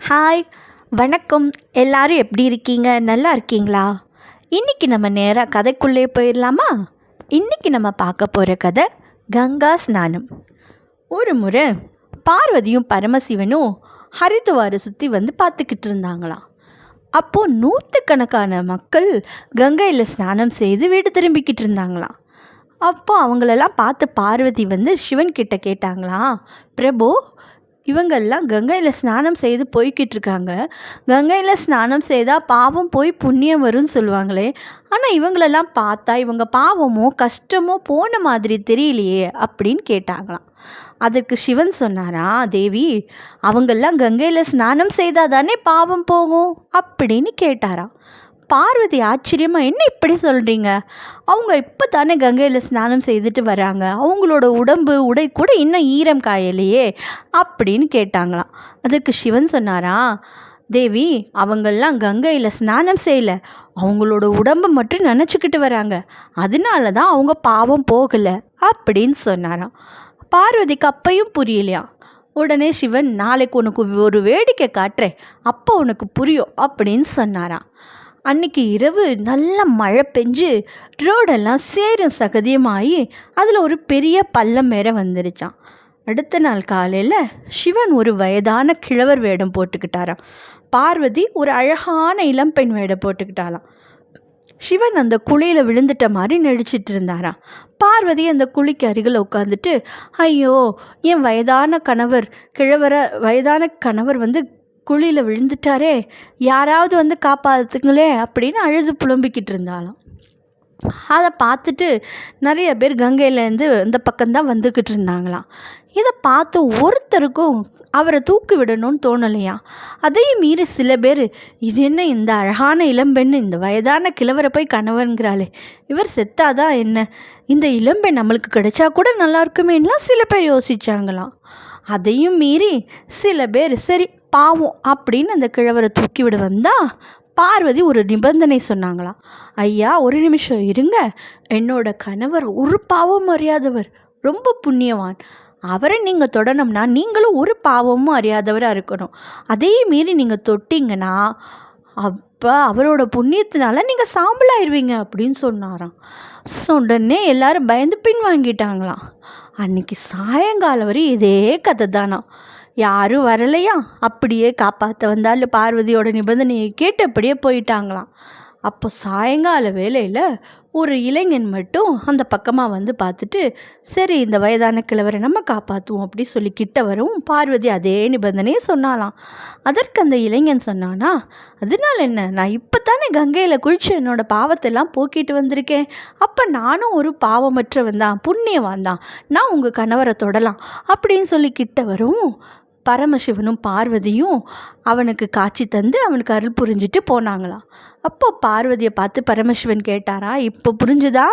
Hi, வணக்கம். எல்லாரும் எப்படி இருக்கீங்க? நல்லா இருக்கீங்களா? இன்றைக்கி நம்ம நேராக கதைக்குள்ளே போயிடலாமா? இன்றைக்கி நம்ம பார்க்க போகிற கதை கங்கா ஸ்நானம். ஒரு முறை பார்வதியும் பரமசிவனும் ஹரித்துவாரை சுற்றி வந்து பார்த்துக்கிட்டு இருந்தாங்களாம். அப்போது நூற்றுக்கணக்கான மக்கள் கங்கையில் ஸ்நானம் செய்து வீடு திரும்பிக்கிட்டு இருந்தாங்களாம். அப்போது அவங்களெல்லாம் பார்த்து பார்வதி வந்து சிவன்கிட்ட கேட்டாங்களாம், பிரபு, இவங்கெல்லாம் கங்கையில் ஸ்நானம் செய்து போய்கிட்டு இருக்காங்க. கங்கையில் ஸ்நானம் செய்தால் பாவம் போய் புண்ணியம் வரும்னு சொல்லுவாங்களே, ஆனால் இவங்களெல்லாம் பார்த்தா இவங்க பாவமோ கஷ்டமோ போன மாதிரி தெரியலையே அப்படின்னு கேட்டாங்களாம். அதற்கு சிவன் சொன்னாரா, தேவி, அவங்கெல்லாம் கங்கையில் ஸ்நானம் செய்தால் தானே பாவம் போகும் அப்படின்னு கேட்டாராம். பார்வதி ஆச்சரியமாக, என்ன இப்படி சொல்கிறீங்க? அவங்க இப்போ தானே கங்கையில் ஸ்நானம் செய்துட்டு வராங்க, அவங்களோட உடம்பு உடை கூட இன்னும் ஈரம் காயலையே அப்படின்னு கேட்டாங்களாம். அதுக்கு சிவன் சொன்னாரா, தேவி, அவங்கெல்லாம் கங்கையில் ஸ்நானம் செய்யலை, அவங்களோட உடம்பை மட்டும் நினச்சிக்கிட்டு வராங்க, அதனால தான் அவங்க பாவம் போகலை அப்படின்னு சொன்னாராம். பார்வதிக்கு அப்பையும் புரியலையா. உடனே சிவன், நாளைக்கு உனக்கு ஒரு வேடிக்கை காட்டுறேன், அப்போ உனக்கு புரியும் அப்படின்னு சொன்னாராம். அன்றைக்கி இரவு நல்ல மழை பெஞ்சு ரோடெல்லாம் சேரும் சகதியமாகி அதில் ஒரு பெரிய பள்ளம் வேற வந்துருச்சான். அடுத்த நாள் காலையில் சிவன் ஒரு வயதான கிழவர் வேடம் போட்டுக்கிட்டாராம். பார்வதி ஒரு அழகான இளம்பெண் வேடம் போட்டுக்கிட்டாலாம். சிவன் அந்த குழியில் விழுந்துட்ட மாதிரி நடிச்சிட்டு இருந்தாராம். பார்வதி அந்த குழிக்கு அருகில் உட்காந்துட்டு, ஐயோ, என் வயதான கணவர் வந்து குழியில் விழுந்துட்டாரே, யாராவது வந்து காப்பாற்றுங்களே அப்படின்னு அழுது புலம்பிக்கிட்டு இருந்தாலும். அதை பார்த்துட்டு நிறைய பேர் கங்கையிலேருந்து இந்த பக்கம்தான் வந்துக்கிட்டு இருந்தாங்களாம். இதை பார்த்து ஒருத்தருக்கும் அவரை தூக்கி விடணும்னு தோணலையா. அதையும் மீறி சில பேர், இது என்ன இந்த அழகான இளம்பெண் இந்த வயதான கிழவரை போய் கணவன்கிறாளே, இவர் செத்தாதான் என்ன, இந்த இளம்பெண் நம்மளுக்கு கிடைச்சா கூட நல்லா இருக்குமேலாம் சில பேர் யோசிச்சாங்களாம். அதையும் மீறி சில பேர், சரி பாவம் அப்படின்னு அந்த கிழவரை தூக்கி விட வந்தால் பார்வதி ஒரு நிபந்தனை சொன்னாங்களாம். ஐயா, ஒரு நிமிஷம் இருங்க, என்னோட கணவர் ஒரு பாவமும் அறியாதவர், ரொம்ப புண்ணியவான், அவரை நீங்கள் தொடணும்னா நீங்களும் ஒரு பாவமும் அறியாதவராக இருக்கணும். அதே மீறி நீங்கள் தொட்டிங்கன்னா அப்போ அவரோட புண்ணியத்தினால நீங்கள் சாம்பலாயிருவீங்க அப்படின்னு சொன்னாராம். உடனே எல்லாரும் பயந்து பின் வாங்கிட்டாங்களாம். அன்னைக்கு சாயங்காலம் வரை இதே கதை தானா. யாரும் வரலையா, அப்படியே காப்பாற்ற வந்தாலும் பார்வதியோட நிபந்தனையை கேட்டு அப்படியே போயிட்டாங்களாம். அப்போ சாயங்கால வேளையில் ஒரு இளைஞன் மட்டும் அந்த பக்கமாக வந்து பார்த்துட்டு, சரி இந்த வயதான கிழவரை நம்ம காப்பாற்றுவோம் அப்படி சொல்லி கிட்ட வரவும் பார்வதி அதே நிபந்தனையை சொன்னாலாம். அதற்கு அந்த இளைஞன் சொன்னானா, அதனால என்ன, நான் இப்போ தானே கங்கையில் குளிச்சு என்னோட பாவத்தெல்லாம் போக்கிட்டு வந்திருக்கேன், அப்போ நானும் ஒரு பாவமற்றவன் தான், புண்ணியவான் தான், நான் உங்கள் கணவரை தொடலாம் அப்படின்னு சொல்லி கிட்ட வரவும் பரமசிவனும் பார்வதியும் அவனுக்கு காட்சி தந்து அவனுக்கு அருள் புரிஞ்சிட்டு போனாங்களாம். அப்போது பார்வதியை பார்த்து பரமசிவன் கேட்டாரா, இப்போ புரிஞ்சுதா,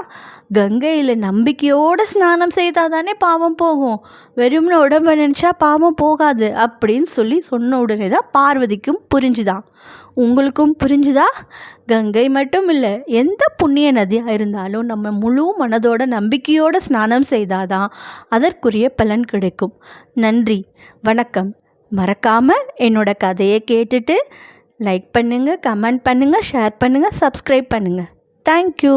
கங்கையில் நம்பிக்கையோடு ஸ்நானம் செய்தால் தானே பாவம் போகும், வெறும்னு உடம்பை நினச்சா பாவம் போகாது அப்படின்னு சொல்லி சொன்ன உடனே தான் பார்வதிக்கும் புரிஞ்சுதான். உங்களுக்கும் புரிஞ்சுதா? கங்கை மட்டும் இல்லை, எந்த புண்ணிய நதியாக இருந்தாலும் நம்ம முழு மனதோட நம்பிக்கையோடு ஸ்நானம் செய்தாதான் அதற்குரிய பலன் கிடைக்கும். நன்றி, வணக்கம். மறக்காமல் என்னோட கதையை கேட்டுட்டு லைக் பண்ணுங்கள், கமெண்ட் பண்ணுங்கள், ஷேர் பண்ணுங்கள், சப்ஸ்கிரைப் பண்ணுங்கள். தேங்க்யூ.